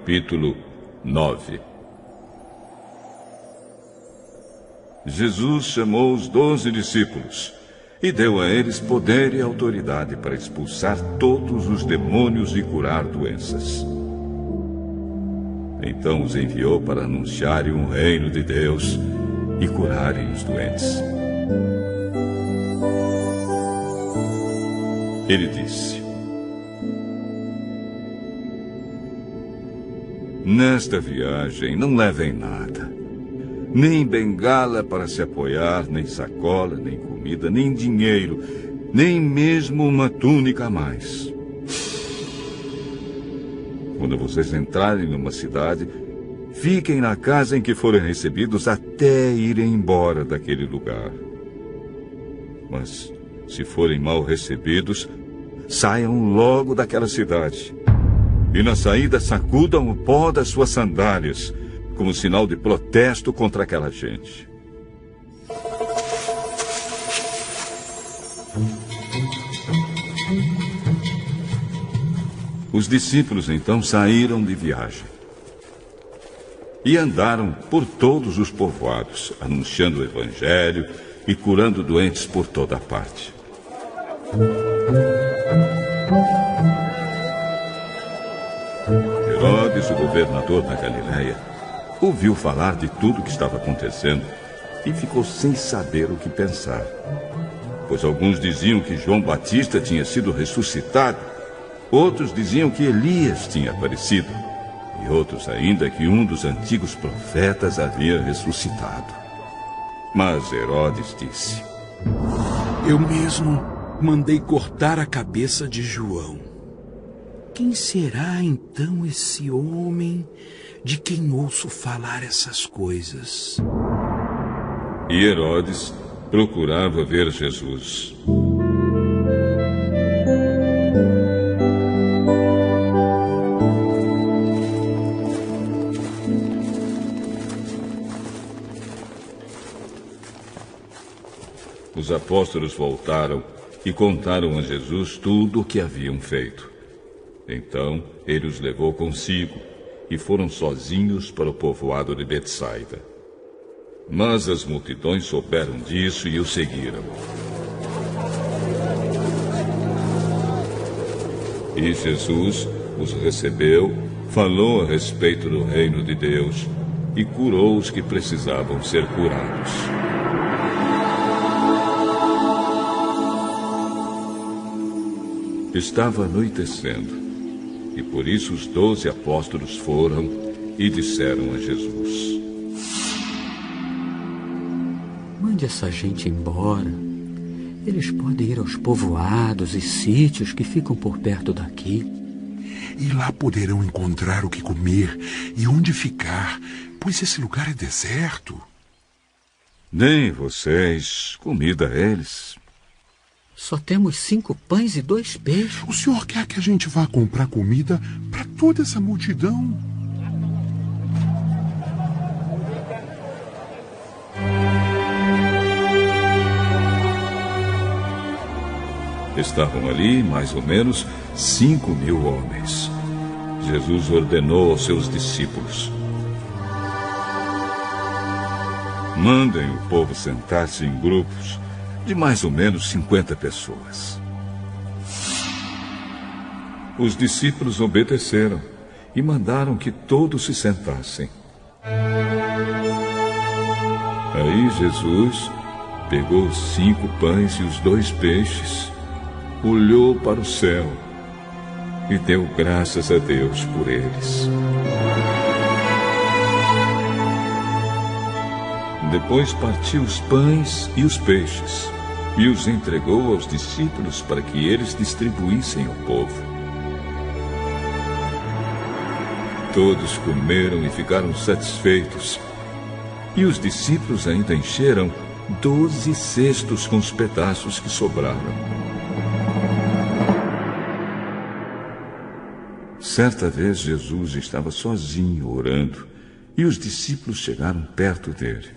capítulo 9. Jesus chamou os 12 discípulos e deu a eles poder e autoridade para expulsar todos os demônios e curar doenças. Então os enviou para anunciarem o reino de Deus e curarem os doentes. Ele disse: nesta viagem não levem nada, nem bengala para se apoiar, nem sacola, nem comida, nem dinheiro, nem mesmo uma túnica a mais. Quando vocês entrarem numa cidade, fiquem na casa em que forem recebidos até irem embora daquele lugar. Mas, se forem mal recebidos, saiam logo daquela cidade. E na saída sacudam o pó das suas sandálias, como sinal de protesto contra aquela gente. Os discípulos então saíram de viagem e andaram por todos os povoados, anunciando o evangelho e curando doentes por toda a parte. Herodes, o governador da Galileia, ouviu falar de tudo o que estava acontecendo e ficou sem saber o que pensar. Pois alguns diziam que João Batista tinha sido ressuscitado, outros diziam que Elias tinha aparecido, e outros ainda que um dos antigos profetas havia ressuscitado. Mas Herodes disse: eu mesmo mandei cortar a cabeça de João. Quem será então esse homem de quem ouço falar essas coisas? E Herodes procurava ver Jesus. Os apóstolos voltaram e contaram a Jesus tudo o que haviam feito. Então ele os levou consigo e foram sozinhos para o povoado de Betsaida. Mas as multidões souberam disso e o seguiram. E Jesus os recebeu, falou a respeito do reino de Deus e curou os que precisavam ser curados. Estava anoitecendo, e por isso os 12 apóstolos foram e disseram a Jesus: mande essa gente embora. Eles podem ir aos povoados e sítios que ficam por perto daqui. E lá poderão encontrar o que comer e onde ficar, pois esse lugar é deserto. Deem vocês comida a eles. Só temos 5 pães e 2 peixes. O senhor quer que a gente vá comprar comida para toda essa multidão? Estavam ali, mais ou menos, 5.000 homens. Jesus ordenou aos seus discípulos: mandem o povo sentar-se em grupos de mais ou menos 50 pessoas. Os discípulos obedeceram e mandaram que todos se sentassem. Aí Jesus pegou os 5 pães e os 2 peixes, olhou para o céu e deu graças a Deus por eles. Depois partiu os pães e os peixes e os entregou aos discípulos para que eles distribuíssem ao povo. Todos comeram e ficaram satisfeitos, e os discípulos ainda encheram 12 cestos com os pedaços que sobraram. Certa vez Jesus estava sozinho orando, e os discípulos chegaram perto dele.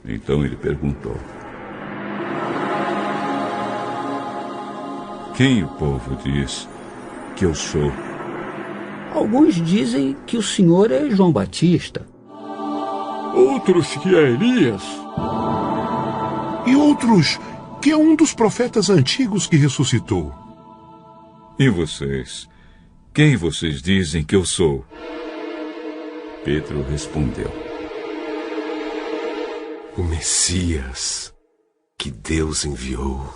Então ele perguntou: quem o povo diz que eu sou? Alguns dizem que o senhor é João Batista. Outros que é Elias. E outros que é um dos profetas antigos que ressuscitou. E vocês? Quem vocês dizem que eu sou? Pedro respondeu: O Messias que Deus enviou.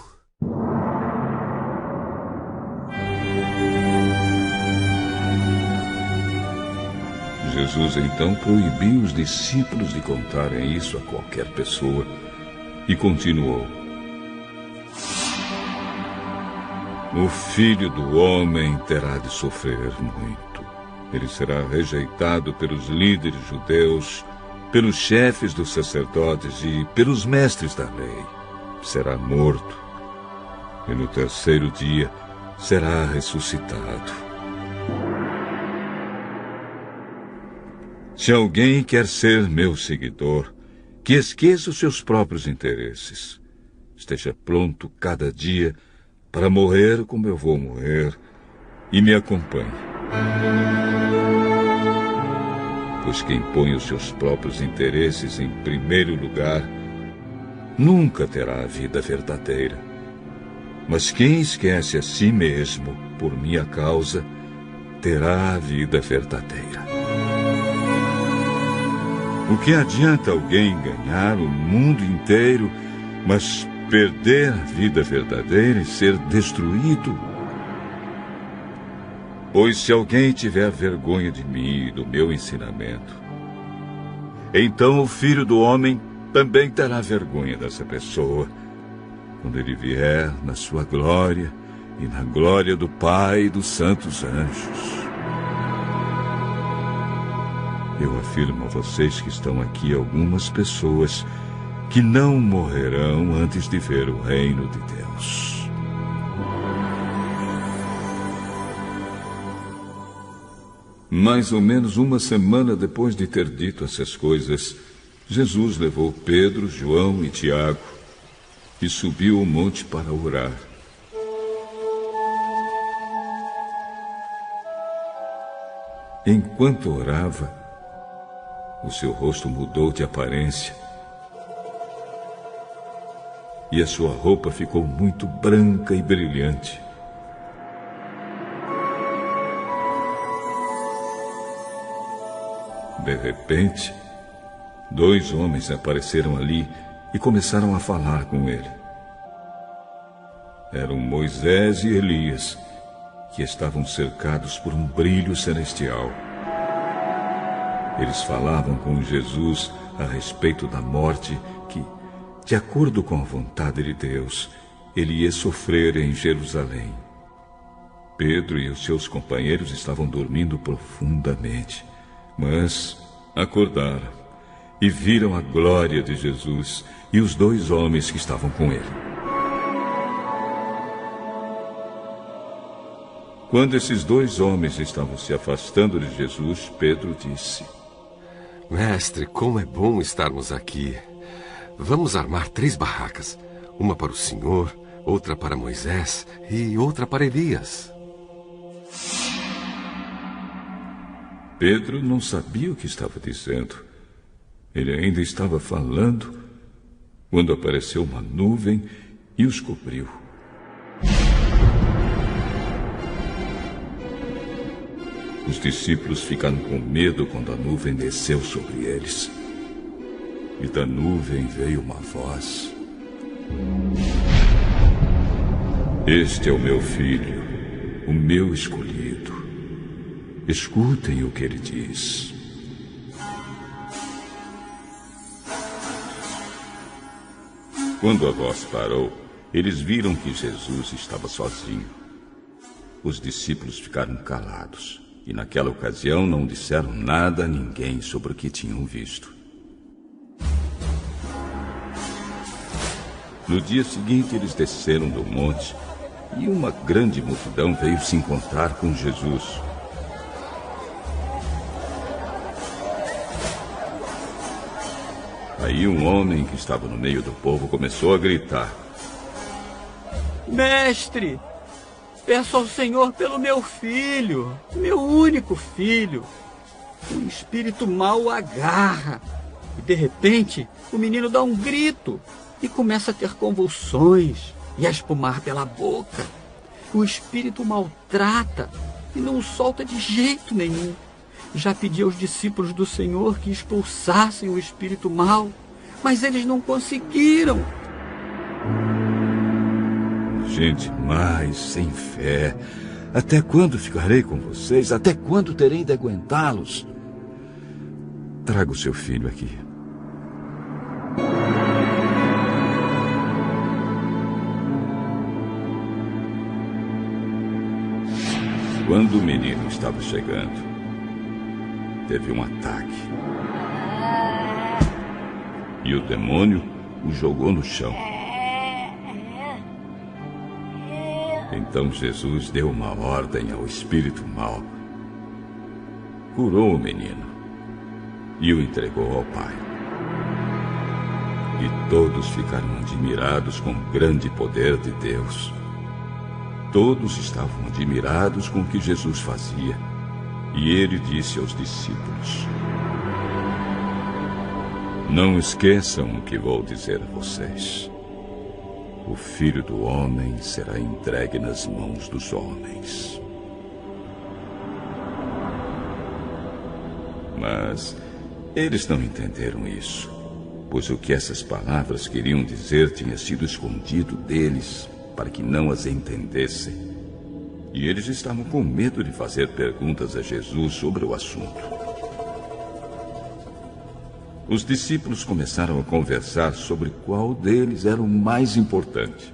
Jesus então proibiu os discípulos de contarem isso a qualquer pessoa e continuou: O Filho do Homem terá de sofrer muito. Ele será rejeitado pelos líderes judeus, pelos chefes dos sacerdotes e pelos mestres da lei. Será morto e no terceiro dia será ressuscitado. Se alguém quer ser meu seguidor, que esqueça os seus próprios interesses. Esteja pronto cada dia para morrer como eu vou morrer e me acompanhe. Pois quem põe os seus próprios interesses em primeiro lugar nunca terá a vida verdadeira. Mas quem esquece a si mesmo por minha causa terá a vida verdadeira. O que adianta alguém ganhar o mundo inteiro, mas perder a vida verdadeira e ser destruído? Pois se alguém tiver vergonha de mim e do meu ensinamento, então o Filho do Homem também terá vergonha dessa pessoa, quando ele vier na sua glória e na glória do Pai e dos santos anjos. Eu afirmo a vocês que estão aqui algumas pessoas que não morrerão antes de ver o reino de Deus. Mais ou menos uma semana depois de ter dito essas coisas, Jesus levou Pedro, João e Tiago e subiu o monte para orar. Enquanto orava, o seu rosto mudou de aparência e a sua roupa ficou muito branca e brilhante. De repente, 2 homens apareceram ali e começaram a falar com ele. Eram Moisés e Elias, que estavam cercados por um brilho celestial. Eles falavam com Jesus a respeito da morte que, de acordo com a vontade de Deus, ele ia sofrer em Jerusalém. Pedro e os seus companheiros estavam dormindo profundamente, mas acordaram e viram a glória de Jesus e os 2 homens que estavam com ele. Quando esses 2 homens estavam se afastando de Jesus, Pedro disse: Mestre, como é bom estarmos aqui. Vamos armar 3 barracas. Uma para o Senhor, outra para Moisés e outra para Elias. Pedro não sabia o que estava dizendo. Ele ainda estava falando quando apareceu uma nuvem e os cobriu. Os discípulos ficaram com medo quando a nuvem desceu sobre eles. E da nuvem veio uma voz: Este é o meu filho, o meu escolhido. Escutem o que ele diz. Quando a voz parou, eles viram que Jesus estava sozinho. Os discípulos ficaram calados. E naquela ocasião não disseram nada a ninguém sobre o que tinham visto. No dia seguinte, eles desceram do monte e uma grande multidão veio se encontrar com Jesus. Aí um homem que estava no meio do povo começou a gritar: Mestre, peço ao Senhor pelo meu filho, meu único filho. O espírito mau o agarra. E, de repente, o menino dá um grito e começa a ter convulsões e a espumar pela boca. O espírito o maltrata e não o solta de jeito nenhum. Já pedi aos discípulos do Senhor que expulsassem o espírito mau, mas eles não conseguiram. Gente mais sem fé. Até quando ficarei com vocês? Até quando terei de aguentá-los? Traga o seu filho aqui. Quando o menino estava chegando, teve um ataque. E o demônio o jogou no chão. Então Jesus deu uma ordem ao espírito mau. Curou o menino e o entregou ao Pai. E todos ficaram admirados com o grande poder de Deus. Todos estavam admirados com o que Jesus fazia. E ele disse aos discípulos: não esqueçam o que vou dizer a vocês. O Filho do Homem será entregue nas mãos dos homens. Mas eles não entenderam isso, pois o que essas palavras queriam dizer tinha sido escondido deles para que não as entendessem. E eles estavam com medo de fazer perguntas a Jesus sobre o assunto. Os discípulos começaram a conversar sobre qual deles era o mais importante.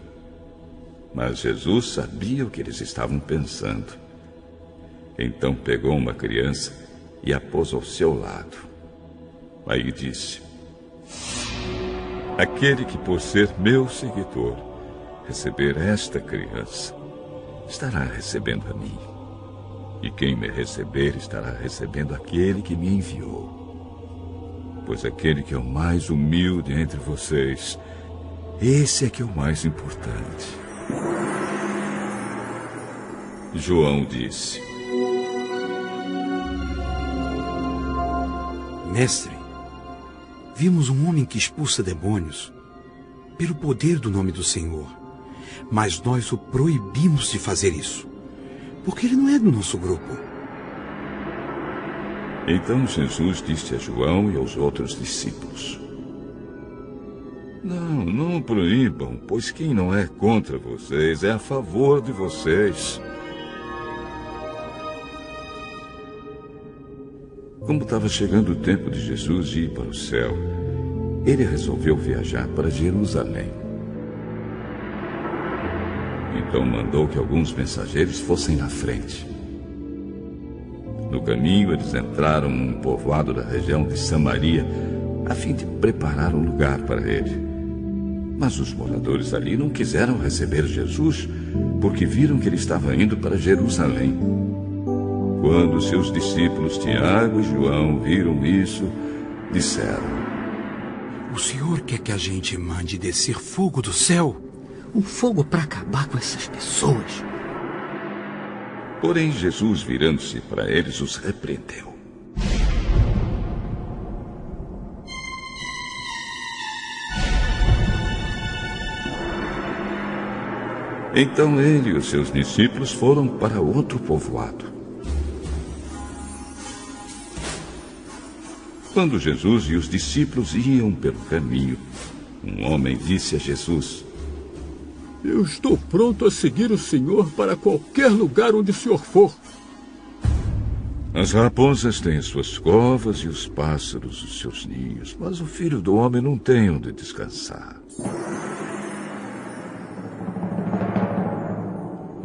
Mas Jesus sabia o que eles estavam pensando. Então pegou uma criança e a pôs ao seu lado. Aí disse: aquele que, por ser meu seguidor, receber esta criança, estará recebendo a mim. E quem me receber estará recebendo aquele que me enviou. Pois aquele que é o mais humilde entre vocês, esse é que é o mais importante. João disse: Mestre, vimos um homem que expulsa demônios pelo poder do nome do Senhor, mas nós o proibimos de fazer isso, porque ele não é do nosso grupo. Então Jesus disse a João e aos outros discípulos: não proíbam, pois quem não é contra vocês é a favor de vocês. Como estava chegando o tempo de Jesus ir para o céu, ele resolveu viajar para Jerusalém. Então mandou que alguns mensageiros fossem na frente. No caminho, eles entraram num povoado da região de Samaria, a fim de preparar um lugar para ele. Mas os moradores ali não quiseram receber Jesus, porque viram que ele estava indo para Jerusalém. Quando seus discípulos Tiago e João viram isso, disseram: o Senhor quer que a gente mande descer fogo do céu? Um fogo para acabar com essas pessoas. Porém, Jesus, virando-se para eles, os repreendeu. Então ele e os seus discípulos foram para outro povoado. Quando Jesus e os discípulos iam pelo caminho, um homem disse a Jesus: eu estou pronto a seguir o Senhor para qualquer lugar onde o Senhor for. As raposas têm suas covas e os pássaros os seus ninhos, mas o Filho do Homem não tem onde descansar.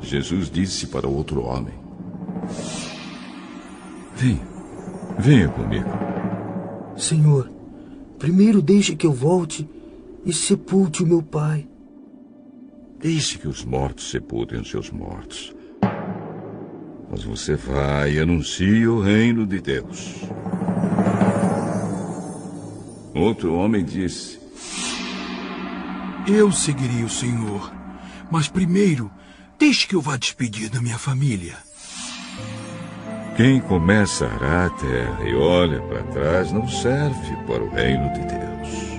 Jesus disse para o outro homem: venha comigo. Senhor, primeiro deixe que eu volte e sepulte o meu pai. Deixe que os mortos sepultem os seus mortos. Mas você vai e anuncie o reino de Deus. Outro homem disse: eu seguirei o Senhor, mas primeiro Deixe que eu vá despedir da minha família. Quem começa a arar a terra e olha para trás não serve para o reino de Deus.